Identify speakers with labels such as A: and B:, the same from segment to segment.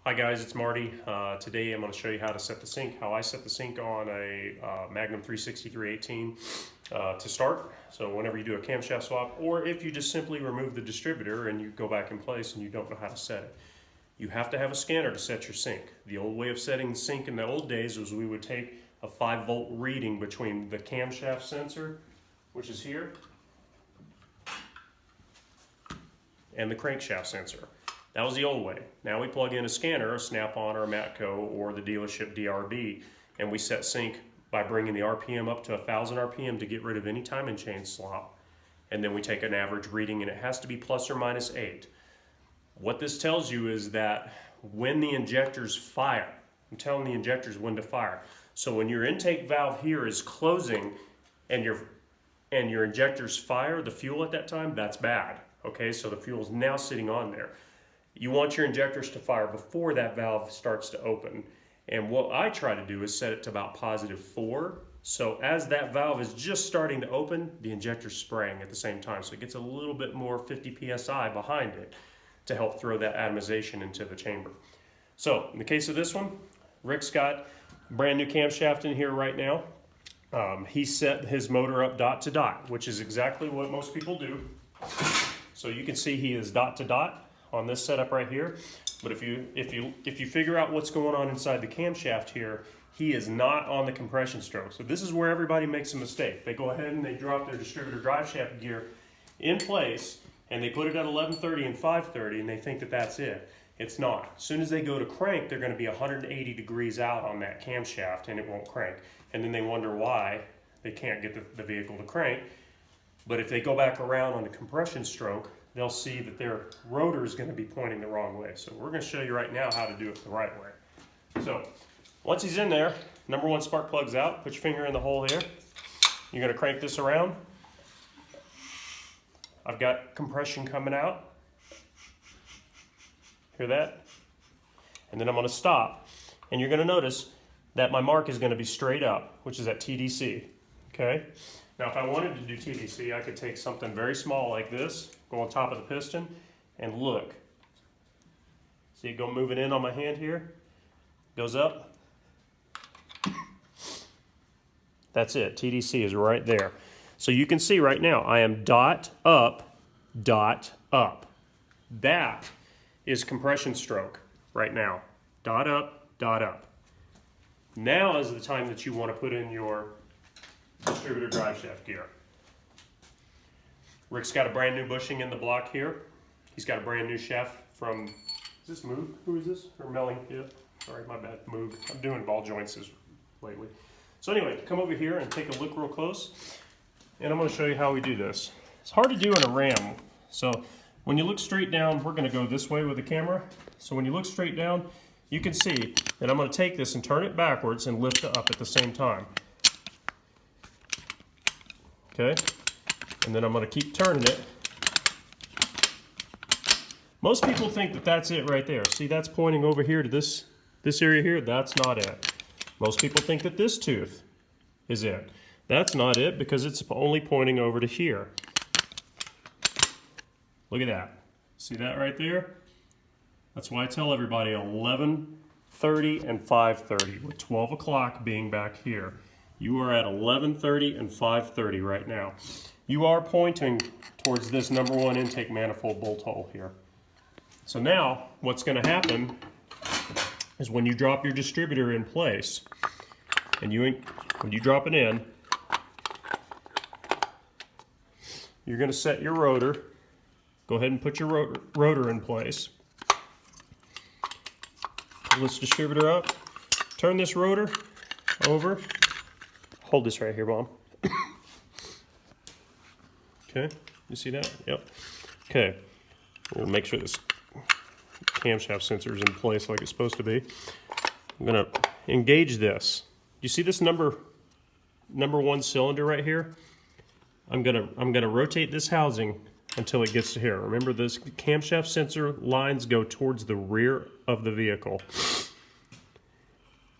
A: Hi guys, it's Marty. Today I'm going to show you how to set the sink, how I set the sink on a Magnum 36318 to start. So whenever you do a camshaft swap, or if you just simply remove the distributor and you go back in place and you don't know how to set it. You have to have a scanner to set your sink. The old way of setting the sink in the old days was we would take a 5-volt reading between the camshaft sensor, which is here, and the crankshaft sensor. That was the old way. Now we plug in a scanner, a Snap-on or a Matco or the dealership DRB, and we set sync by bringing the RPM up to 1,000 RPM to get rid of any timing chain slop. And then we take an average reading, and it has to be plus or minus 8. What this tells you is that when the injectors fire, I'm telling the injectors when to fire. So when your intake valve here is closing and your injectors fire the fuel at that time, that's bad. Okay, so the fuel is now sitting on there. You want your injectors to fire before that valve starts to open. And what I try to do is set it to about +4. So as that valve is just starting to open, the injector's spraying at the same time. So it gets a little bit more 50 PSI behind it to help throw that atomization into the chamber. So in the case of this one, Rick's got a brand new camshaft in here right now. He set his motor up dot to dot, which is exactly what most people do. So you can see he is dot to dot on this setup right here. But if you figure out what's going on inside the camshaft here, he is not on the compression stroke. So this is where everybody makes a mistake. They go ahead and they drop their distributor drive shaft gear in place and they put it at 1130 and 530 and they think that that's it. It's not. As soon as they go to crank, they're going to be 180 degrees out on that camshaft and it won't crank. And then they wonder why they can't get the vehicle to crank. But if they go back around on the compression stroke, they'll see that their rotor is going to be pointing the wrong way. So we're going to show you right now how to do it the right way. So once he's in there, number one spark plug's out. Put your finger in the hole here. You're going to crank this around. I've got compression coming out. Hear that? And then I'm going to stop. And you're going to notice that my mark is going to be straight up, which is at TDC. Okay? Now if I wanted to do TDC, I could take something very small like this, go on top of the piston, and look. See it go moving in on my hand here? Goes up. That's it. TDC is right there. So you can see right now, I am dot up, dot up. That is compression stroke right now. Dot up, dot up. Now is the time that you want to put in your distributor drive shaft gear. Rick's got a brand new bushing in the block here. He's got a brand new shaft from, is this Moog? Who is this? Or Melling? Yeah, sorry, my bad, Moog. I'm doing ball joints lately. So anyway, come over here and take a look real close. And I'm going to show you how we do this. It's hard to do in a ram. So when you look straight down, we're going to go this way with the camera. So when you look straight down, you can see that I'm going to take this and turn it backwards and lift it up at the same time. Okay, and then I'm going to keep turning it. Most people think that that's it right there. See, that's pointing over here to this area here. That's not it. Most people think that this tooth is it. That's not it because it's only pointing over to here. Look at that. See that right there? That's why I tell everybody 11:30 and 5:30, with 12 o'clock being back here. You are at 11:30 and 5:30 right now. You are pointing towards this number one intake manifold bolt hole here. So now what's going to happen is when you drop your distributor in place, and when you drop it in, you're going to set your rotor. Go ahead and put your rotor in place. Pull this distributor up. Turn this rotor over. Hold this right here, Mom. Okay, you see that? Yep. Okay, we'll make sure this camshaft sensor is in place like it's supposed to be. I'm gonna engage this. You see this number one cylinder right here? I'm gonna rotate this housing until it gets to here. Remember, this camshaft sensor lines go towards the rear of the vehicle.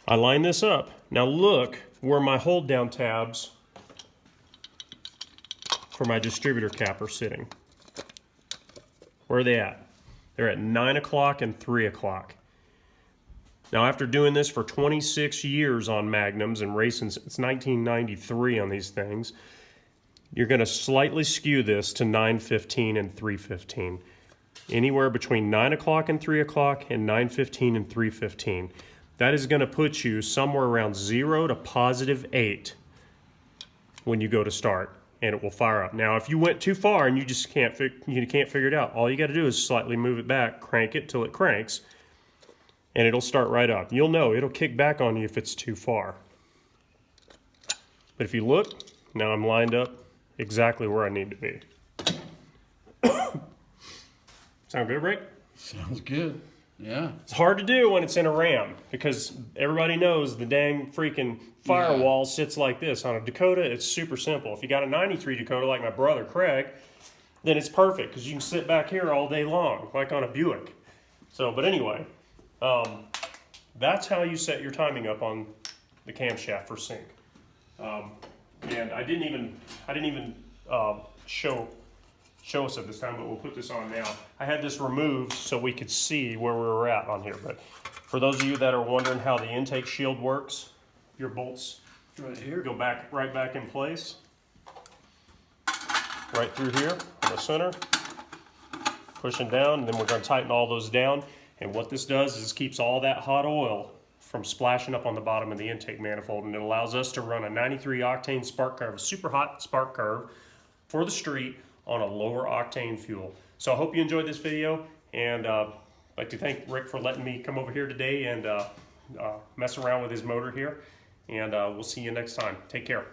A: I line this up. Now look where my hold down tabs for my distributor cap are sitting. Where are they at? They're at 9 o'clock and 3 o'clock. Now, after doing this for 26 years on Magnums and racing since 1993 on these things, you're going to slightly skew this to 9:15 and 3:15. Anywhere between 9 o'clock and 3 o'clock and 9:15 and 3:15. That is going to put you somewhere around 0 to +8 when you go to start, and it will fire up. Now, if you went too far and you just can't figure it out, all you got to do is slightly move it back, crank it till it cranks, and it'll start right up. You'll know it'll kick back on you if it's too far. But if you look, now I'm lined up exactly where I need to be. Sound good, Rick?
B: Sounds good. Yeah.
A: It's hard to do when it's in a Ram because everybody knows the dang freaking firewall sits like this. On a Dakota, it's super simple. If you got a 93 Dakota like my brother Craig, then it's perfect because you can sit back here all day long like on a Buick. So, but anyway, that's how you set your timing up on the camshaft for sync. And I didn't even show us at this time, but we'll put this on now. I had this removed so we could see where we were at on here. But for those of you that are wondering how the intake shield works, your bolts
B: Right here.
A: go right back in place, right through here in the center, pushing down, and then we're going to tighten all those down. And what this does is keeps all that hot oil from splashing up on the bottom of the intake manifold, and it allows us to run a 93 octane spark curve, a super hot spark curve for the street on a lower octane fuel. So I hope you enjoyed this video, and I'd like to thank Rick for letting me come over here today and mess around with his motor here, and we'll see you next time. Take care.